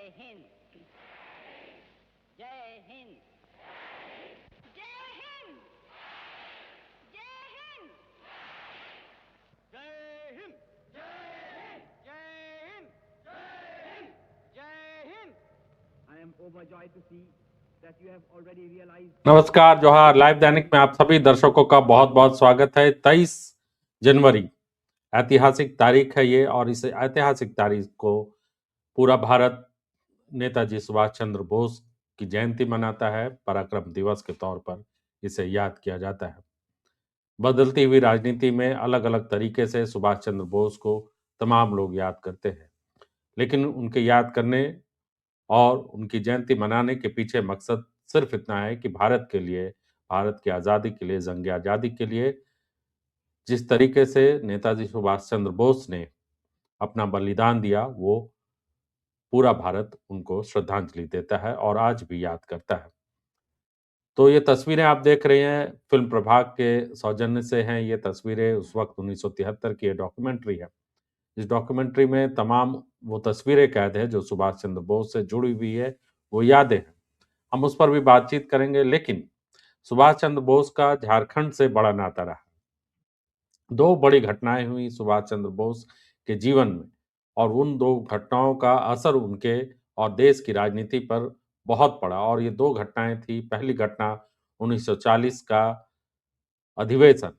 जय हिंद। जय हिंद। जय हिंद। जय हिंद। जय हिंद। जय हिंद। जय हिंद। जय Hind. I am overjoyed to see that you have already realized. नमस्कार जोहार लाइव दैनिक में आप सभी दर्शकों का बहुत बहुत स्वागत है। 23 जनवरी ऐतिहासिक तारीख है ये, और इस ऐतिहासिक तारीख को पूरा भारत नेताजी सुभाष चंद्र बोस की जयंती मनाता है। पराक्रम दिवस के तौर पर इसे याद किया जाता है। बदलती हुई राजनीति में अलग अलग तरीके से सुभाष चंद्र बोस को तमाम लोग याद करते हैं, लेकिन उनके याद करने और उनकी जयंती मनाने के पीछे मकसद सिर्फ इतना है कि भारत के लिए, भारत की आज़ादी के लिए, जंग आज़ादी के लिए जिस तरीके से नेताजी सुभाष चंद्र बोस ने अपना बलिदान दिया, वो पूरा भारत उनको श्रद्धांजलि देता है और आज भी याद करता है। तो ये तस्वीरें आप देख रहे हैं, फिल्म प्रभाग के सौजन्य से हैं। ये तस्वीरें उस वक्त 1973 की डॉक्यूमेंट्री है। इस डॉक्यूमेंट्री में तमाम वो तस्वीरें कैद है जो सुभाष चंद्र बोस से जुड़ी हुई है, वो यादें हैं। हम उस पर भी बातचीत करेंगे, लेकिन सुभाष चंद्र बोस का झारखंड से बड़ा नाता रहा। दो बड़ी घटनाएं हुई सुभाष चंद्र बोस के जीवन में, और उन दो घटनाओं का असर उनके और देश की राजनीति पर बहुत पड़ा। और ये दो घटनाएं थी, पहली घटना 1940 का अधिवेशन,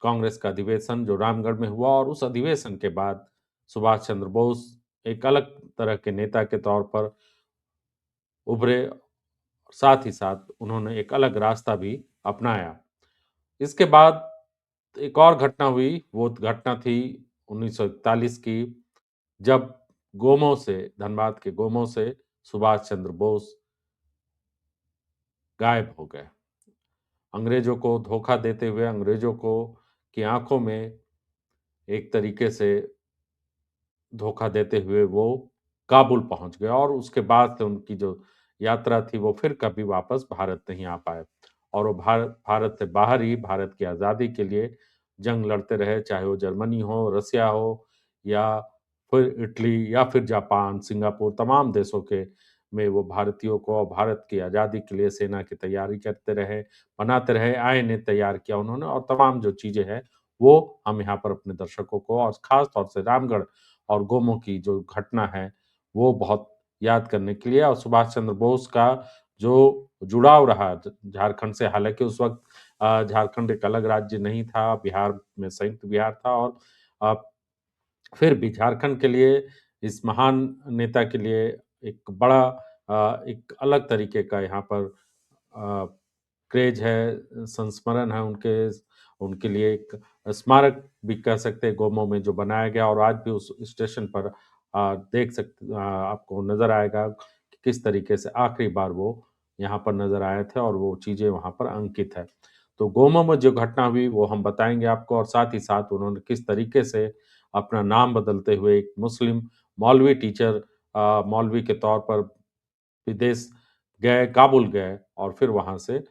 कांग्रेस का अधिवेशन जो रामगढ़ में हुआ, और उस अधिवेशन के बाद सुभाष चंद्र बोस एक अलग तरह के नेता के तौर पर उभरे। साथ ही साथ उन्होंने एक अलग रास्ता भी अपनाया। इसके बाद एक और घटना हुई, वो घटना थी 1941 की, जब गोमो से, धनबाद के गोमो से सुभाष चंद्र बोस गायब हो गए। अंग्रेजों को धोखा देते हुए, अंग्रेजों को की आंखों में एक तरीके से धोखा देते हुए वो काबुल पहुंच गए, और उसके बाद से उनकी जो यात्रा थी वो फिर कभी वापस भारत नहीं आ पाए, और वो भारत से बाहर ही भारत की आज़ादी के लिए जंग लड़ते रहे, चाहे वो जर्मनी हो, रसिया हो, या फिर इटली, या फिर जापान, सिंगापुर, तमाम देशों के में वो भारतीयों को और भारत की आज़ादी के लिए सेना की तैयारी करते रहे, बनाते रहे, आईएनए तैयार किया उन्होंने, और तमाम जो चीज़ें हैं वो हम यहाँ पर अपने दर्शकों को, और ख़ास तौर से रामगढ़ और गोमो की जो घटना है वो बहुत याद करने के लिए, और सुभाष चंद्र बोस का जो जुड़ाव रहा झारखंड से, हालांकि उस वक्त झारखंड एक अलग राज्य नहीं था, बिहार में संयुक्त बिहार था, और अ, फिर भी झारखंड के लिए, इस महान नेता के लिए एक बड़ा एक अलग तरीके का यहाँ पर क्रेज है, संस्मरण है उनके उनके लिए एक स्मारक भी कह सकते हैं गोमो में जो बनाया गया, और आज भी उस स्टेशन पर देख सकते, आपको नजर आएगा कि किस तरीके से आखिरी बार वो यहाँ पर नजर आए थे, और वो चीजें वहाँ पर अंकित है। तो गोमो में जो घटना हुई वो हम बताएंगे आपको, और साथ ही साथ उन्होंने किस तरीके से अपना नाम बदलते हुए एक मुस्लिम मौलवी टीचर, मौलवी के तौर पर विदेश गए, काबुल गए, और फिर वहाँ से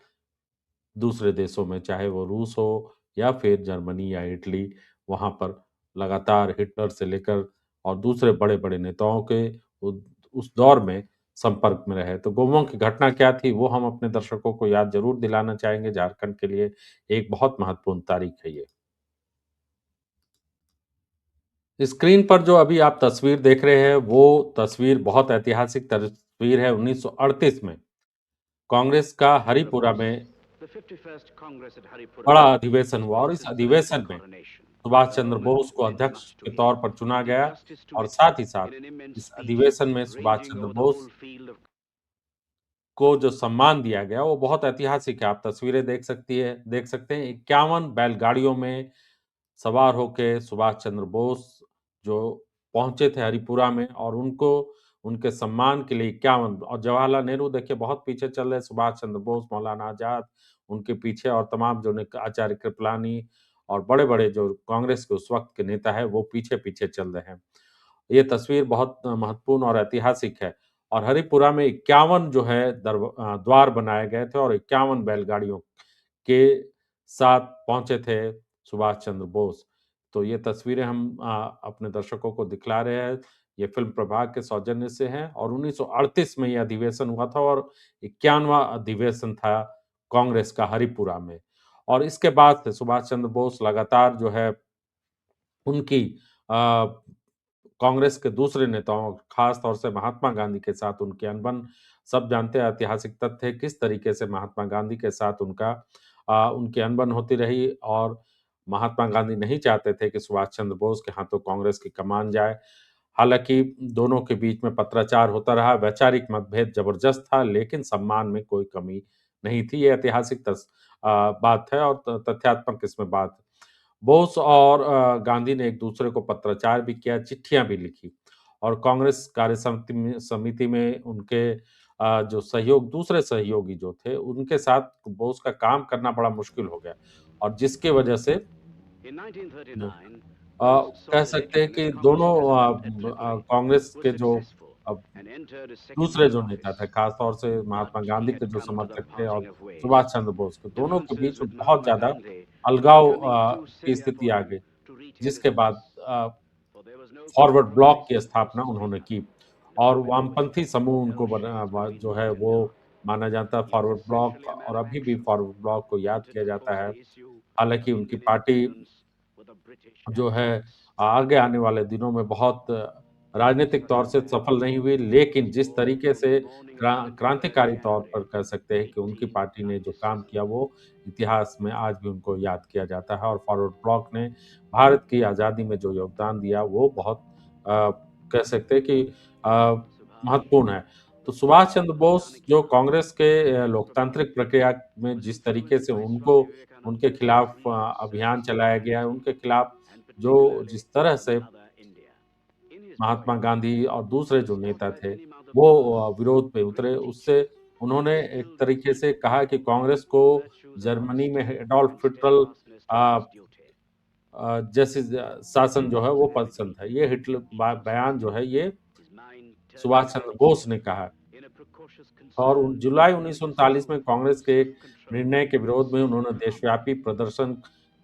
दूसरे देशों में, चाहे वो रूस हो या फिर जर्मनी या इटली, वहाँ पर लगातार हिटलर से लेकर और दूसरे बड़े-बड़े नेताओं के उ उस दौर में संपर्क में रहे। तो गोमो की घटना क्या थी, वो हम अपने दर्शकों को याद ज़रूर दिलाना चाहेंगे। झारखंड के लिए एक बहुत महत्वपूर्ण तारीख है ये। स्क्रीन पर जो अभी आप तस्वीर देख रहे हैं, वो तस्वीर बहुत ऐतिहासिक तस्वीर है। 1938 में कांग्रेस का हरिपुरा में The 51st Congress at बड़ा Haripura अधिवेशन is हुआ, और also इस celebrating the अधिवेशन में coronation. Subhash A Chandra moment Bose को meant अध्यक्ष much to के him. तौर पर चुना He did गया, justice to और it साथ ही साथ in an immense इस speech, अधिवेशन में Subhash ranging Chandra over the Bose whole field of को जो सम्मान दिया गया वो बहुत ऐतिहासिक है। आप तस्वीरें देख सकते हैं। 51 बैलगाड़ियों में सवार होके सुभाष चंद्र बोस जो पहुंचे थे हरिपुरा में, और उनको उनके सम्मान के लिए 51, और जवाहरलाल नेहरू देखिए बहुत पीछे चल रहे, सुभाष चंद्र बोस, मौलाना आजाद उनके पीछे, और तमाम जो आचार्य कृपलानी और बड़े-बड़े जो कांग्रेस के उस वक्त के नेता है वो पीछे-पीछे चल रहे हैं। ये तस्वीर बहुत महत्वपूर्ण और ऐतिहासिक है, और हरिपुरा में 51 जो है द्वार बनाए गए थे, और 51 बैलगाड़ियों के साथ पहुंचे थे सुभाष चंद्र बोस। तो ये तस्वीरें हम अपने दर्शकों को दिखला रहे हैं। ये फ़िल्म प्रभाग के सौजन्य से है और 1938 में ये अधिवेशन हुआ था और 51वां अधिवेशन था कांग्रेस का हरिपुरा में। और इसके बाद से सुभाष चंद्र बोस लगातार जो है उनकी अ, कांग्रेस के दूसरे नेताओं, खास तौर से महात्मा गांधी के साथ उनकी अनबन सब जानते हैं, ऐतिहासिक तथ्य है किस तरीके से महात्मा गांधी के साथ उनकी अनबन होती रही और महात्मा गांधी नहीं चाहते थे कि सुभाष चंद्र बोस के हाथों कांग्रेस की कमान जाए। हालाँकि दोनों के बीच में पत्राचार होता रहा, वैचारिक मतभेद जबरदस्त था, लेकिन सम्मान में कोई कमी नहीं थी। ये ऐतिहासिक बात है और त तथ्यात्मक इसमें बात बोस और गांधी ने एक-दूसरे को पत्राचार भी किया, चिट्ठियाँ भी लिखी और कांग्रेस कार्य समिति में उनके जो दूसरे सहयोगी जो थे, उनके साथ बोस का काम करना बड़ा मुश्किल हो गया और जिसकी वजह से In जो 1939, अ, Bose कह sought सकते हैं election as कि दोनों Congress president at Tripoli, Congress के was जो successful, a, and entered his second दूसरे term जो of नेता office. थे, खास तौर से महात्मा But he गांधी के had जो come to the समर्थक थे और parting of ways. Subhash Chandra Bose के, दोनों के Differences बीच में with बहुत Mahatma ज़्यादा Gandhi were अलगाव becoming too की severe स्थिति for आ him गई, to reach his जिसके बाद defense. For there was no forward block की compromise स्थापना post उन्होंने 300. की The और political वामपंथी wasteland समूह was उनको L-shaped between जो है good and वो dark. माना जाता है He was forward block essentially a man और of अभी भी action, फॉरवर्ड ब्लॉक को याद wanted किया to जाता force है। the issue हालाँकि of उनकी Indian party independence with the British जो at है last. आगे आने वाले दिनों में बहुत राजनीतिक Such तौर a से man सफल नहीं हुई, लेकिन was जिस born तरीके on the से morning of February क्रांतिकारी तौर पर 2nd, कह सकते हैं कि उनकी पार्टी ने जो काम 1897. किया वो इतिहास में आज भी उनको याद किया जाता है और फॉरवर्ड ब्लॉक ने भारत की आज़ादी में जो योगदान दिया वो बहुत कह सकते हैं कि Subhash महत्वपूर्ण है। तो सुभाष चंद्र बोस जो कांग्रेस के लोकतांत्रिक प्रक्रिया में was जिस तरीके influenced से by उनको Swami उनके Vivekananda's खिलाफ free अभियान service चलाया गया है, society, उनके खिलाफ and जो particularly जिस तरह the से Mother India. In his Mahatma boyhood, Gandhi और दूसरे he जो नेता scouted थे, many Mother वो paths, विरोध पे उतरे। great उससे teachers, उन्होंने एक instilled in तरीके से people कहा कि कांग्रेस को the virtues of जर्मनी में honesty Adolf and Hitler steadfastness a towards duty. जैसे शासन जो है वो पसंद है। Personality, ये हिटलर बयान जो trustworthy, है ये his mind सुभाष turning चंद्र like बोस ने steel, कहा। in a precocious और concern जुलाई for the 1939 में कांग्रेस के एक self-control निर्णय के of the विरोध में उन्होंने civil army. देशव्यापी प्रदर्शन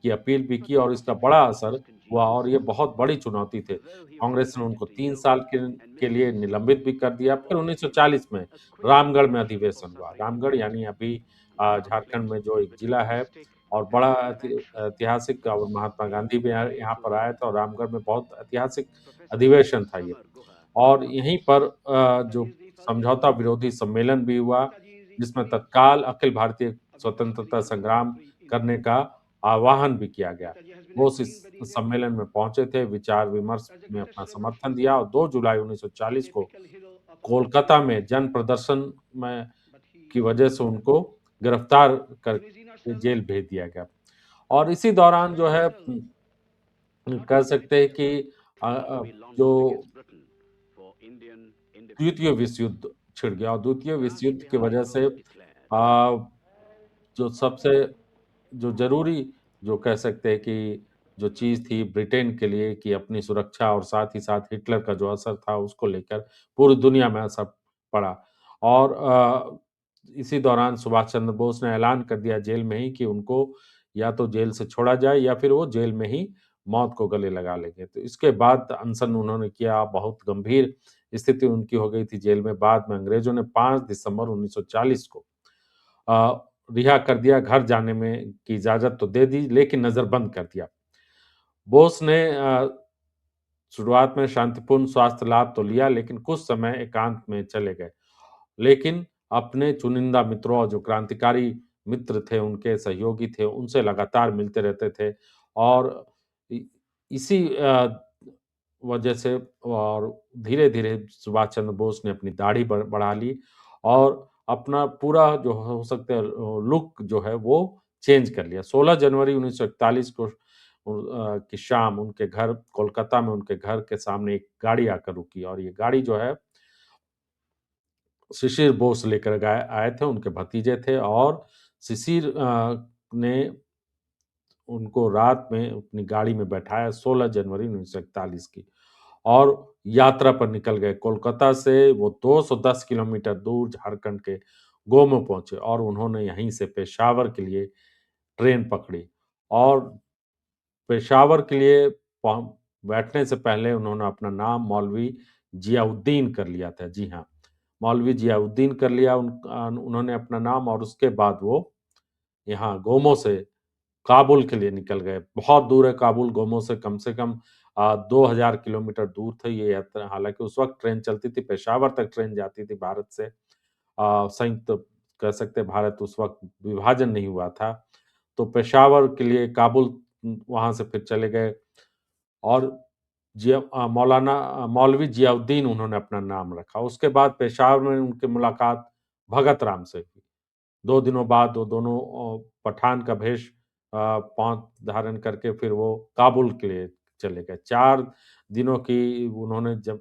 की अपील भी But की और इसका politics बड़ा was असर his हुआ congenial और ये subject. बहुत बड़ी चुनौती थी। Though he कांग्रेस ने refused उनको to 3 yield साल and के लिए missed निलंबित भी कर दिया। फिर what 1940 seemed में a quick रामगढ़ में promotion for अधिवेशन हुआ। suffering रामगढ़ यानी Britain. अभी The झारखंड conflict में जो was एक between जिला है mystic और and बड़ा man of action. ऐतिहासिक और महात्मा गांधी भी यहाँ पर आए थे और रामगढ़ में बहुत ऐतिहासिक Professor अधिवेशन था ये। Samar Guha और यहीं पर जो जी फर्स्ट समझौता विरोधी सम्मेलन भी हुआ, गीता जी जिसमें प्लीज तत्काल अखिल भारतीय अभी स्वतंत्रता डिस्कशन संग्राम इन करने का आह्वान भी किया गया। गीता जी हैज बीन वो एक्सप्लेन इस वेरी वेल सम्मेलन में पहुंचे थे, विचार-विमर्श एज अ में अपना ग्रेटेस्ट रेवोल्यूशन समर्थन दिया और 2 जुलाई 1940 को typical hero of our Kolkata में जन प्रदर्शन में बट ही की वजह से उनको गिरफ्तार इन इज इन करके सेल्फ जेल भेज दिया गया। और इसी दौरान जो है नॉट कह इन सकते हैं पॉलिटिक्स कि tried to be जो launched against Britain for Indian द्वितीय independence. विश्व युद्ध छिड़ गया और द्वितीय विश्व युद्ध की Rashtrapati वजह से was declared. जो सबसे जो ज़रूरी जो कह सकते हैं कि जो चीज़ थी ब्रिटेन के लिए कि अपनी सुरक्षा और साथ ही साथ हिटलर का जो असर था उसको लेकर पूरी दुनिया में असर पड़ा। और इसी दौरान सुभाष चंद्र बोस ने ऐलान कर दिया जेल में ही कि उनको या तो जेल से छोड़ा जाए या फिर वो जेल में ही मौत को गले लगा लेंगे। तो इसके बाद अनशन उन्होंने किया, बहुत गंभीर स्थिति उनकी हो गई थी जेल में। बाद में अंग्रेज़ों ने 5 दिसंबर 1940 को रिहा कर दिया, घर जाने में की इजाज़त तो दे दी, लेकिन नज़रबंद कर दिया। बोस ने शुरुआत में शांतिपूर्ण स्वास्थ्य लाभ तो लिया, लेकिन कुछ समय एकांत में चले गए। लेकिन अपने चुनिंदा मित्रों और जो क्रांतिकारी मित्र थे, उनके सहयोगी थे, उनसे लगातार मिलते रहते थे और इ इसी वजह से और धीरे-धीरे सुभाष चंद्र बोस ने अपनी दाढ़ी बढ़ा ली और अपना पूरा जो हो सकता है लुक जो है वो चेंज कर लिया। 16 जनवरी 1941 को की शाम उनके घर कोलकाता में उनके घर के सामने एक गाड़ी आकर रुकी और ये गाड़ी जो है शिशिर बोस लेकर आए थे, उनके भतीजे थे और शिशिर ने उनको रात में अपनी गाड़ी में बैठाया 16 जनवरी 1941 की और यात्रा पर निकल गए। कोलकाता से वो 210 किलोमीटर दूर झारखंड के गोमो पहुँचे और उन्होंने यहीं से पेशावर के लिए ट्रेन पकड़ी और पेशावर के लिए पहुँ बैठने से पहले उन्होंने अपना नाम मौलवी जियाउद्दीन कर लिया था। जी हाँ, मौलवी जियाउद्दीन कर लिया उन्होंने अपना नाम और उसके बाद वो यहाँ गोमो से काबुल के लिए निकल गए। बहुत दूर है काबुल गोमो से कम 2000 किलोमीटर दूर था ये यात्रा। हालाँकि उस वक़्त ट्रेन चलती थी, पेशावर तक ट्रेन जाती थी भारत से। संयुक्त कह सकते हैं भारत उस वक़्त विभाजन नहीं हुआ था। तो पेशावर के लिए काबुल वहाँ से फिर चले गए और मौलवी जियाउद्दीन उन्होंने अपना नाम रखा। उसके बाद पेशावर में उनकी मुलाकात भगत राम से हुई। 2 दिनों बाद वो दोनों पठान का भेष पाँव धारण करके फिर वो काबुल के लिए चले गए। 4 दिनों की उन्होंने जब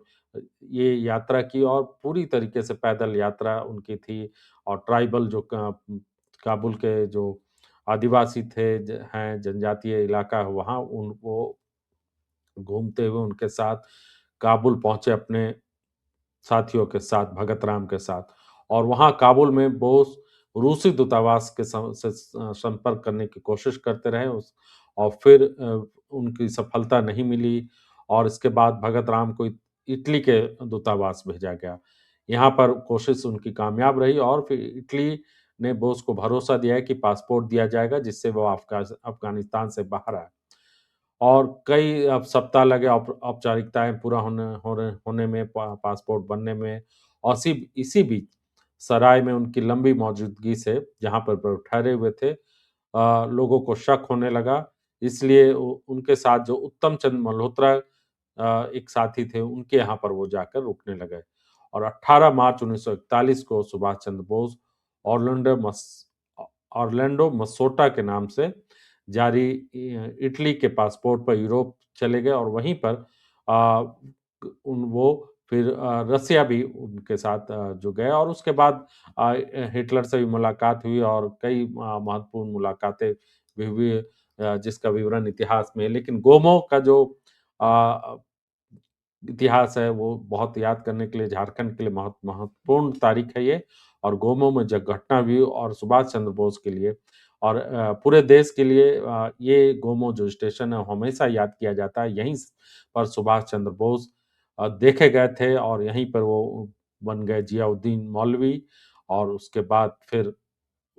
ये यात्रा की और पूरी तरीके से पैदल यात्रा उनकी थी और ट्राइबल जो काबुल के जो आदिवासी थे हैं, जनजातीय इलाका है वहाँ उन वो घूमते हुए उनके साथ काबुल पहुँचे अपने साथियों के साथ, भगत राम के साथ और वहाँ काबुल में बोस रूसी दूतावास के से संपर्क करने की कोशिश करते रहे उस और फिर उनकी सफलता नहीं मिली और इसके बाद भगत राम को इटली के दूतावास भेजा गया। यहाँ पर कोशिश उनकी कामयाब रही और फिर इटली ने बोस को भरोसा दिया है कि पासपोर्ट दिया जाएगा जिससे वो अफ़गानिस्तान से बाहर आए। और कई अब सप्ताह लगे औपचारिकताएँ पूरा होने में, पासपोर्ट बनने में और इसी बीच सराय में उनकी लंबी मौजूदगी से जहाँ पर वो ठहरे हुए थे लोगों को शक होने लगा। इसलिए उ उनके साथ जो उत्तम चंद मल्होत्रा एक साथी थे, उनके यहाँ पर वो जाकर रुकने लगे और 18 मार्च 1941 को सुभाष चंद्र बोस ऑरलैंडो मस ऑरलैंडो मसोटा के नाम से जारी इटली के पासपोर्ट पर यूरोप चले गए और वहीं पर अ, उन वो फिर रसिया भी उनके साथ जो गए और उसके बाद हिटलर से भी मुलाकात हुई और कई महत्वपूर्ण मुलाकातें भी हुई जिसका विवरण इतिहास में है। लेकिन गोमो का जो अ, इतिहास है वो बहुत याद करने के लिए झारखंड के लिए महत्वपूर्ण तारीख है ये और गोमो में जो घटना हुई और सुभाष चंद्र बोस के लिए और पूरे देश के लिए ये गोमो जो स्टेशन है हमेशा याद किया जाता है। यहीं पर सुभाष चंद्र बोस देखे गए थे और यहीं पर वो बन गए जियाउद्दीन मौलवी और उसके बाद फिर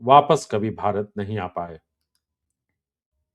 वापस कभी भारत नहीं आ पाए।